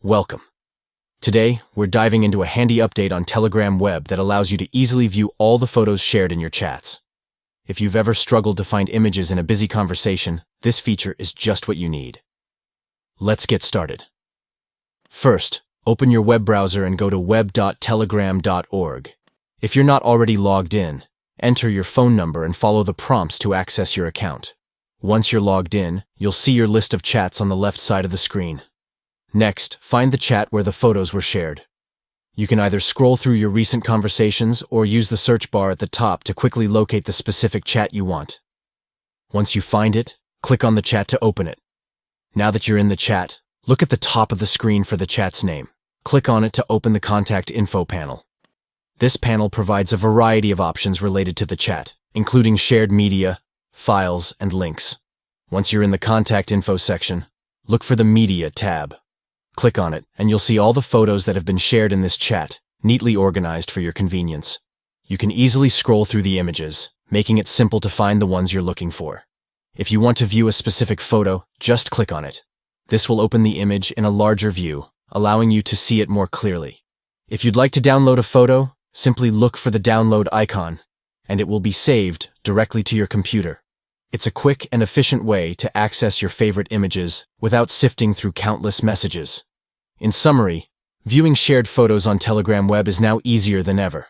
Welcome. Today, we're diving into a handy update on Telegram Web that allows you to easily view all the photos shared in your chats. If you've ever struggled to find images in a busy conversation, this feature is just what you need. Let's get started. First, open your web browser and go to web.telegram.org. If you're not already logged in, enter your phone number and follow the prompts to access your account. Once you're logged in, you'll see your list of chats on the left side of the screen. Next, find the chat where the photos were shared. You can either scroll through your recent conversations or use the search bar at the top to quickly locate the specific chat you want. Once you find it, click on the chat to open it. Now that you're in the chat, look at the top of the screen for the chat's name. Click on it to open the Contact Info panel. This panel provides a variety of options related to the chat, including shared media, files, and links. Once you're in the Contact Info section, look for the Media tab. Click on it, and you'll see all the photos that have been shared in this chat, neatly organized for your convenience. You can easily scroll through the images, making it simple to find the ones you're looking for. If you want to view a specific photo, just click on it. This will open the image in a larger view, allowing you to see it more clearly. If you'd like to download a photo, simply look for the download icon, and it will be saved directly to your computer. It's a quick and efficient way to access your favorite images without sifting through countless messages. In summary, viewing shared photos on Telegram Web is now easier than ever.